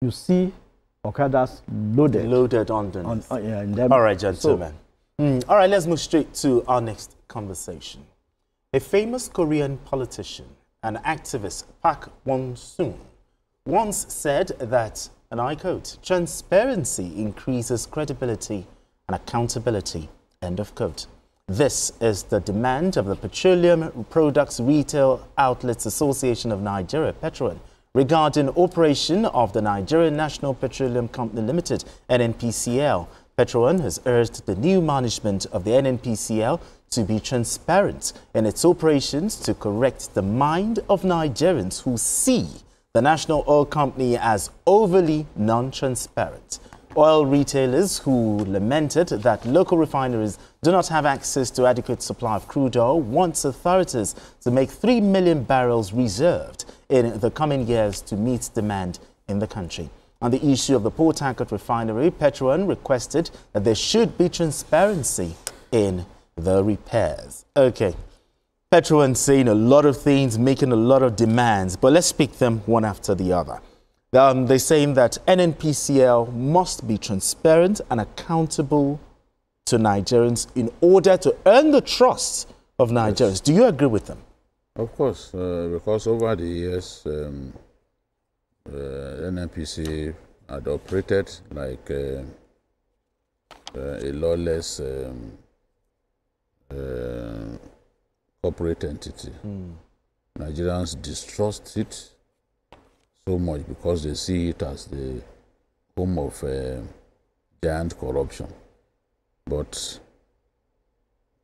you see Okadas loaded on them. In them. All right, gentlemen. All right, let's move straight to our next conversation. A famous Korean politician and activist, Park Won-soon, once said that, and I quote, "Transparency increases credibility and accountability," end of quote. This is the demand of the Petroleum Products Retail Outlets Association of Nigeria, Petron, regarding operation of the Nigerian National Petroleum Company Limited, NNPCL. Petron has urged the new management of the NNPCL to be transparent in its operations to correct the mind of Nigerians who see the national oil company as overly non-transparent. Oil retailers who lamented that local refineries do not have access to adequate supply of crude oil wants authorities to make 3 million barrels reserved in the coming years to meet demand in the country. On the issue of the Port Harcourt refinery, Petron requested that there should be transparency in the repairs. Okay, Petron saying a lot of things, making a lot of demands, but let's pick them one after the other. They're saying that NNPCL must be transparent and accountable to Nigerians in order to earn the trust of Nigerians. Yes. Do you agree with them? Of course, because over the years, NNPC had operated like a lawless corporate entity. Nigerians distrust it so much because they see it as the home of giant corruption. But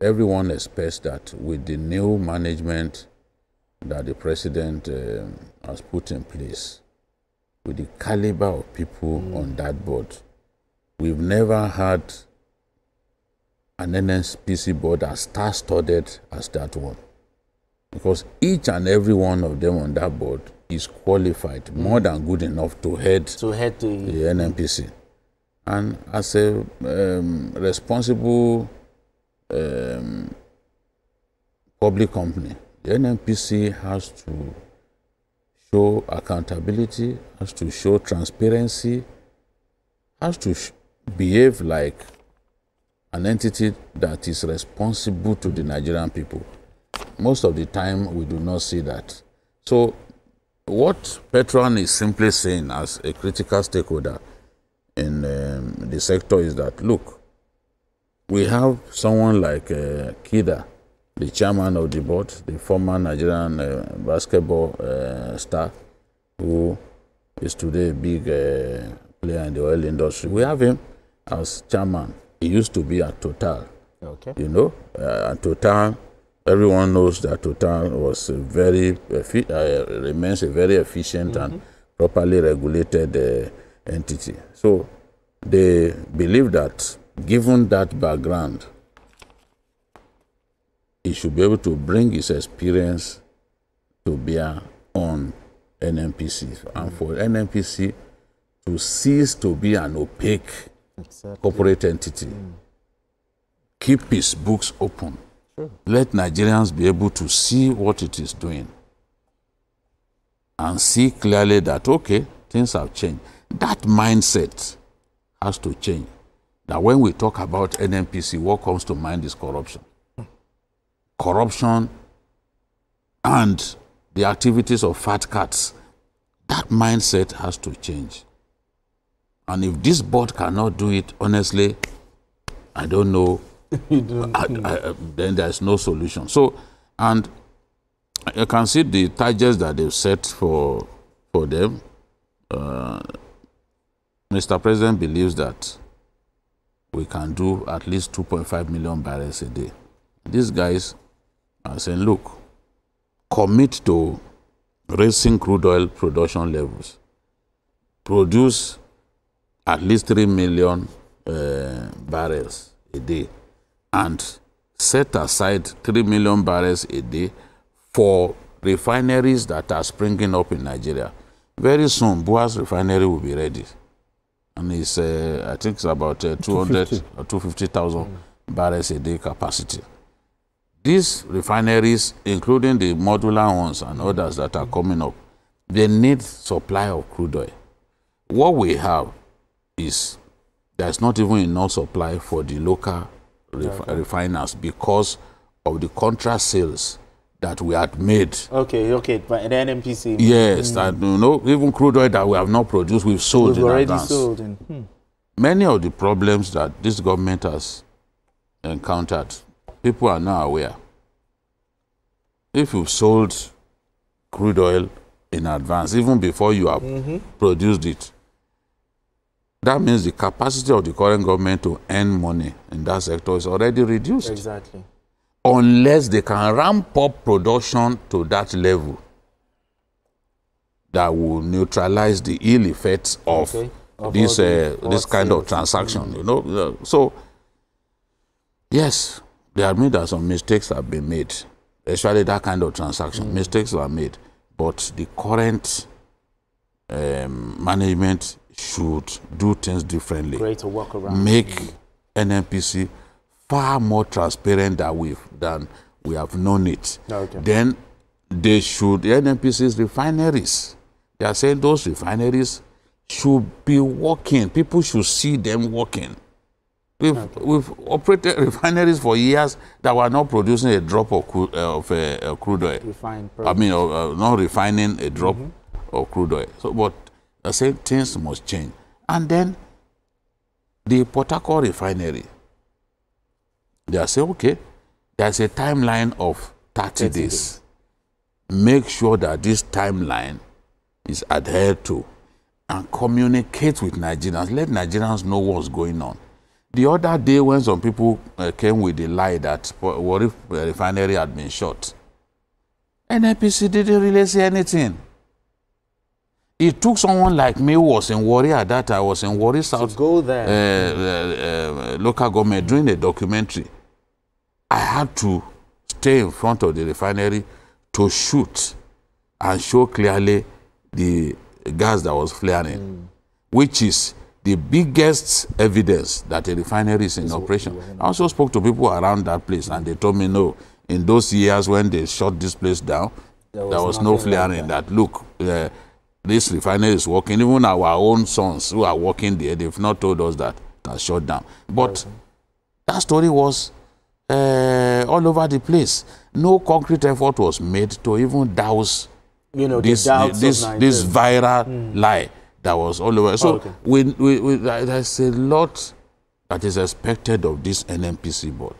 everyone expects that with the new management that the president has put in place, with the caliber of people on that board, we've never had an NNPC board as star-studded as that one. Because each and every one of them on that board is qualified, more than good enough to head the NNPC. And as a responsible public company, the NNPC has to show accountability, has to show transparency, has to behave like an entity that is responsible to the Nigerian people. Most of the time, we do not see that. So what Petron is simply saying as a critical stakeholder in the sector is that, look, we have someone like Kida, the chairman of the board, the former Nigerian basketball star, who is today a big player in the oil industry. We have him as chairman. He used to be at Total. Okay. You know, at Total, everyone knows that Total was remains a very efficient and properly regulated entity. So they believe that, given that background, he should be able to bring his experience to bear on NNPC, and for NNPC to cease to be an opaque corporate entity. Keep his books open. Let Nigerians be able to see what it is doing and see clearly that, okay, things have changed. That mindset has to change. That when we talk about NNPC, what comes to mind is corruption. Corruption and the activities of fat cats. That mindset has to change. And if this board cannot do it, honestly, I don't know. Then there's no solution. So, and you can see the targets that they've set for them. Mr. President believes that we can do at least 2.5 million barrels a day. These guys are saying, look, commit to raising crude oil production levels. Produce at least 3 million barrels a day, and set aside 3 million barrels a day for refineries that are springing up in Nigeria. Very soon, Bua's refinery will be ready. And it's, I think it's about 200 or 250,000 barrels a day capacity. These refineries, including the modular ones and others that are coming up, they need supply of crude oil. what we have is there's not even enough supply for the local refiners because of the contract sales that we had made. Okay, but the NNPC. Yes, and you know, even crude oil that we have not produced, we've sold in advance. Sold in. Many of the problems that this government has encountered, people are now aware. If you've sold crude oil in advance, even before you have produced it, that means the capacity of the current government to earn money in that sector is already reduced. Exactly. Unless they can ramp up production to that level that will neutralize the ill effects of this kind of transaction, you know. So, yes, they admit that some mistakes have been made, especially that kind of transaction. Mistakes were made, but the current management should do things differently. Greater workaround. Make NNPC far more transparent than we have known it. Okay. Then they should, the NNPC's refineries, they are saying those refineries should be working. People should see them working. We've operated refineries for years that were not producing a drop of crude oil. I mean, not refining a drop of crude oil. So, but I say things must change. And then the Port Harcourt refinery, they are saying, okay, there's a timeline of 30 days. Make sure that this timeline is adhered to and communicate with Nigerians. Let Nigerians know what's going on. The other day when some people came with the lie that what if the refinery had been shut, NNPC didn't really say anything. It took someone like me who was in Warri at that time. I was in Warri South go there. Local government doing a documentary. I had to stay in front of the refinery to shoot and show clearly the gas that was flaring, which is the biggest evidence that a refinery is in operation. I also spoke to people around that place, and they told me, no, in those years when they shut this place down, there was no flaring. That look, this refinery is working. Even our own sons who are working there, they've not told us that that's shut down. But that story was all over the place. No concrete effort was made to even douse, you know, this viral lie that was all over. So there's a lot that is expected of this NNPC board.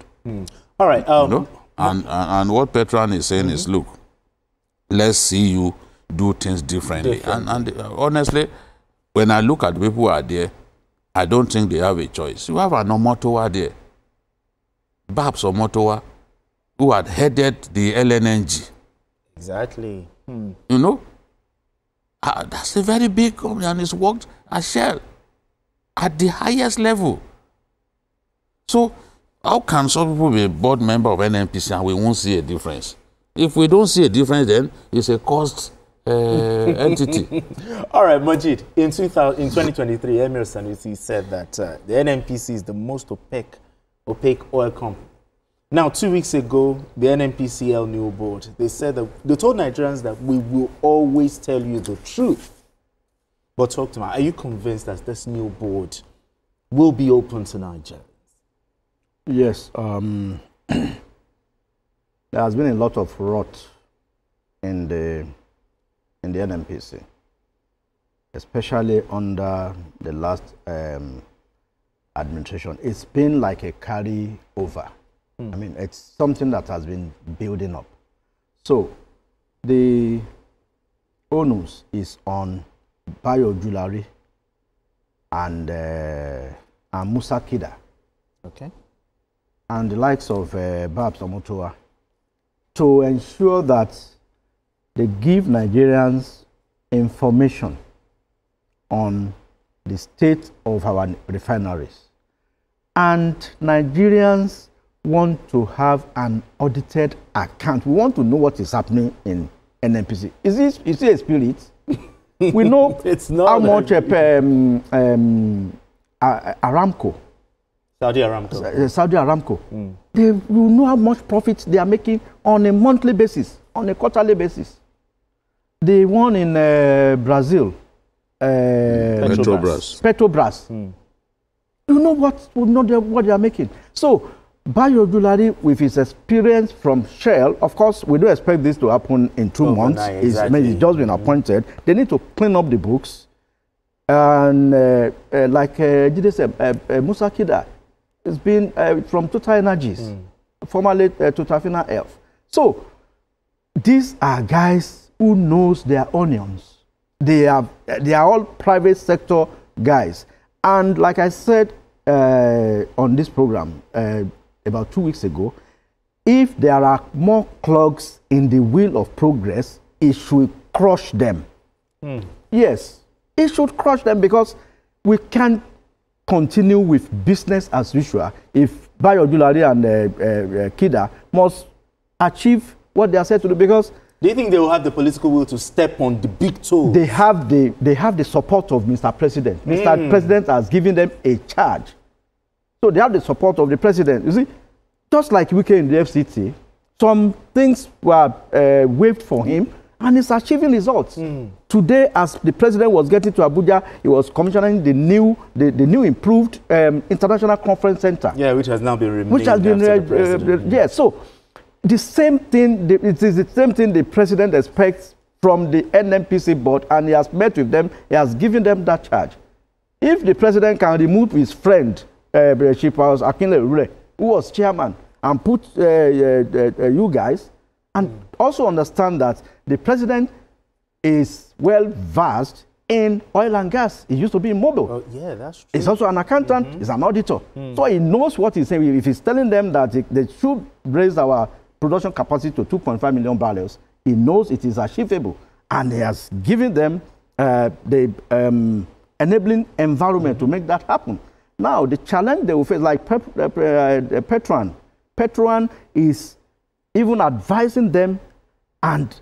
All right. You know? And what Petran is saying is, look, let's see you do things differently. And honestly, when I look at the people who are there, I don't think they have a choice. You have an Omotowa there, Babs Omotowa, who had headed the LNNG. Exactly. You know, that's a very big company, and it's worked at Shell at the highest level. So how can some people be a board member of NNPC and we won't see a difference? If we don't see a difference, then it's a cost entity. All right, Majid, in 2023, Emir Sanusi said that the NNPC is the most opaque oil company. Now, 2 weeks ago, the NNPCL new board, they said that they told Nigerians that we will always tell you the truth. But talk to me, are you convinced that this new board will be open to Nigerians? Yes. There has been a lot of rot in the NNPC, especially under the last administration. It's been like a carry-over. I mean, it's something that has been building up. So the onus is on Bayo Julari and Musa Kida, and the likes of Babs Omotowa, to ensure that they give Nigerians information on the state of our refineries. And Nigerians want to have an audited account. We want to know what is happening in NNPC. Is it a spirit? We know it's not how much Aramco, Saudi Aramco, they will know how much profit they are making on a monthly basis, on a quarterly basis. The one in Brazil, Petrobras. You know what they are making. So, Bayo Ojulari, with his experience from Shell, of course, we don't expect this to happen in 2 months. Exactly. He's just been appointed. They need to clean up the books. And like Jide said, Musa Kida has been from Total Energies, formerly Totafina Health. So, these are guys who knows their onions. They are all private sector guys. And like I said on this program about 2 weeks ago, if there are more clogs in the wheel of progress, it should crush them. Yes, it should crush them, because we can't continue with business as usual if Bayo Ojulari and Kida must achieve what they are said to do. Because do you think they will have the political will to step on the big toes? They have the support of Mr. President. Mr. President has given them a charge. So they have the support of the President. You see, just like we came in the FCT, some things were waived for him, and he's achieving results. Today, as the President was getting to Abuja, he was commissioning the new improved International Conference Center. Yeah, which has now been removed. Which has been, yeah, so the same thing, it is the same thing the President expects from the NNPC board, and he has met with them, he has given them that charge. If the President can remove his friend, Chief Akinle, who was chairman, and put you guys, and also understand that the President is well versed in oil and gas. He used to be in Mobil. Oh, yeah, that's true. He's also an accountant, he's an auditor. So he knows what he's saying. If he's telling them that they should raise our production capacity to 2.5 million barrels, he knows it is achievable. And he has given them the enabling environment to make that happen. Now, the challenge they will face, like Petron is even advising them, and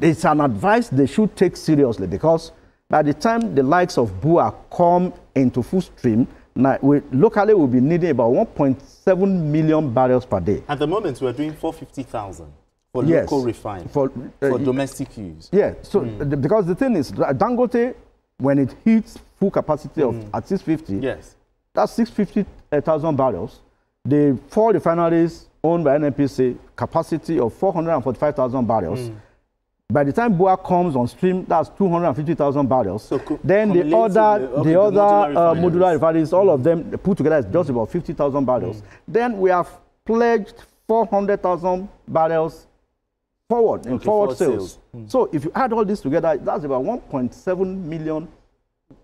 it's an advice they should take seriously, because by the time the likes of BUA come into full stream, locally we'll be needing about 1.7 million barrels per day. At the moment, we're doing 450,000 for local refining, for domestic use. Yeah, so because the thing is, Dangote, when it hits full capacity of at 650, yes, that's 650,000 barrels. The 4 refineries owned by NNPC, capacity of 445,000 barrels. By the time BUA comes on stream, that's 250,000 barrels. So then the other modular refineries, all of them put together is just about 50,000 barrels. Then we have pledged 400,000 barrels forward in forward sales. So if you add all this together, that's about 1.7 million.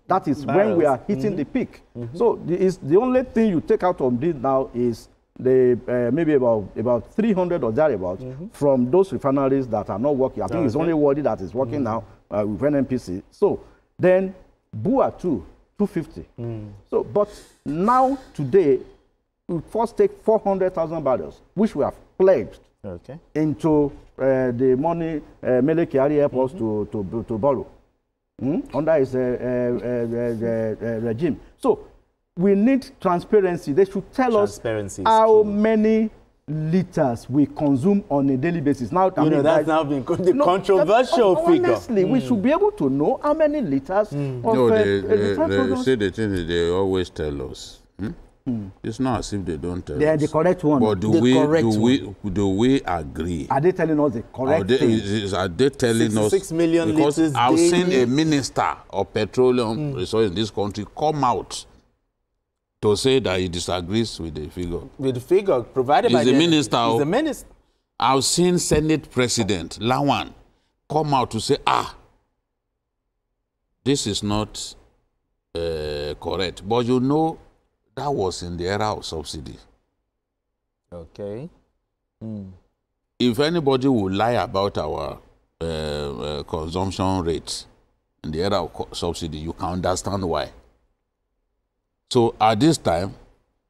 That is barrels. When we are hitting the peak. So the only thing you take out of this now is the maybe about 300 or thereabouts from those refineries that are not working. I think it's only Wadi that is working now with NNPC. So then BUA 250. So but now today we first take 400,000 barrels, which we have pledged into the money Mele Kyari airports to borrow under his regime. So we need transparency. They should tell us how many liters we consume on a daily basis. Now, that's now been the controversial figure. Honestly, we should be able to know how many liters. They say the thing is they always tell us. It's not as if they don't tell us. They are the correct one. But do we agree? Are they telling us the correct thing? Are they telling 66 million because liters I've daily. seen a minister of petroleum resources in this country come out to say that he disagrees with the figure. With the figure provided by the minister. He's the minister. I've seen Senate President Lawan come out to say, this is not correct. But you know, that was in the era of subsidy. Okay. If anybody would lie about our consumption rates in the era of subsidy, you can understand why. So at this time,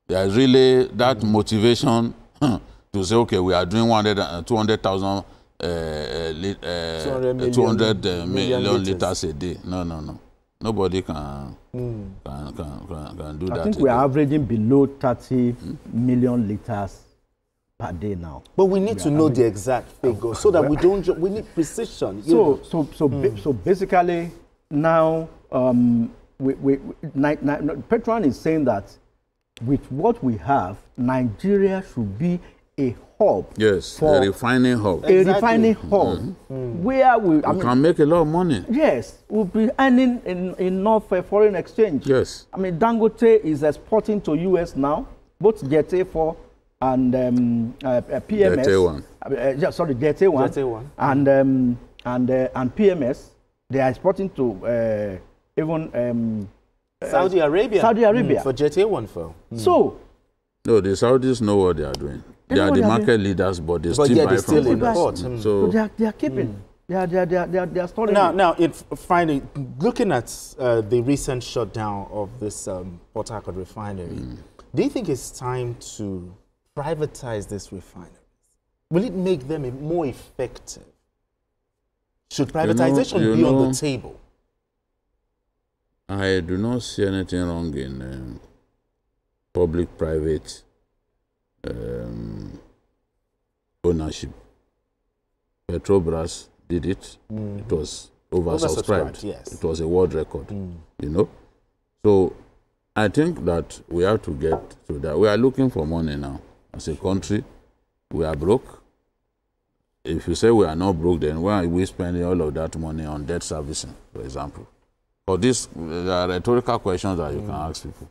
there is really that motivation to say, okay, we are doing 200,000 200 million liters a day. No. Nobody can do that. I think we are averaging below 30 million liters per day now. But we need to know the exact figure so that we need precision. So basically now Petron is saying that with what we have, Nigeria should be a hub. Yes, for a refining hub. A refining hub where we can make a lot of money. Yes, we'll be earning enough foreign exchange. Yes. I mean, Dangote is exporting to US now, both JT4 and PMS. JT1. Sorry, JT1. JT1. And PMS. They are exporting to even Saudi Arabia. For JT1 for. So. No, the Saudis know what they are doing. They are the market leaders, but they still buy from import. So they are keeping. They are storing. Now, finally, looking at the recent shutdown of this Port Harcourt refinery, do you think it's time to privatize this refinery? Will it make them more effective? Should privatization be on the table? I do not see anything wrong in public-private ownership. Petrobras did it. It was oversubscribed. Yes. It was a world record, you know. So I think that we have to get to that. We are looking for money now. As a country, we are broke. If you say we are not broke, then why are we spending all of that money on debt servicing, for example? Or there are rhetorical questions that you can ask people.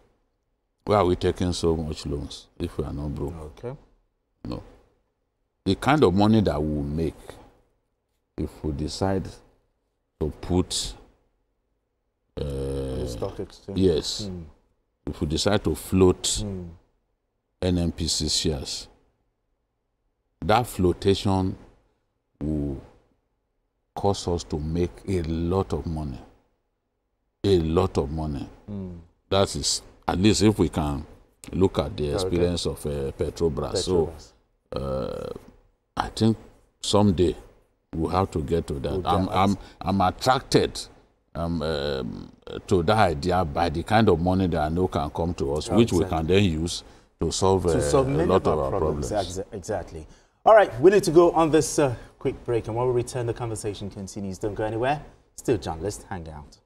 Why are we taking so much loans if we are not broke? Okay. No. The kind of money that we will make if we decide to put stock exchange. Yes. If we decide to float NNPC shares, that flotation will cause us to make a lot of money. A lot of money. That is, at least if we can look at the experience of Petrobras. So I think someday we'll have to get to that. I'm attracted to that idea by the kind of money that I know can come to us, which we can then use to solve a lot of our problems. Exactly. All right, we need to go on this quick break, and when we return, the conversation continues. Don't go anywhere. Still journalists, hang out.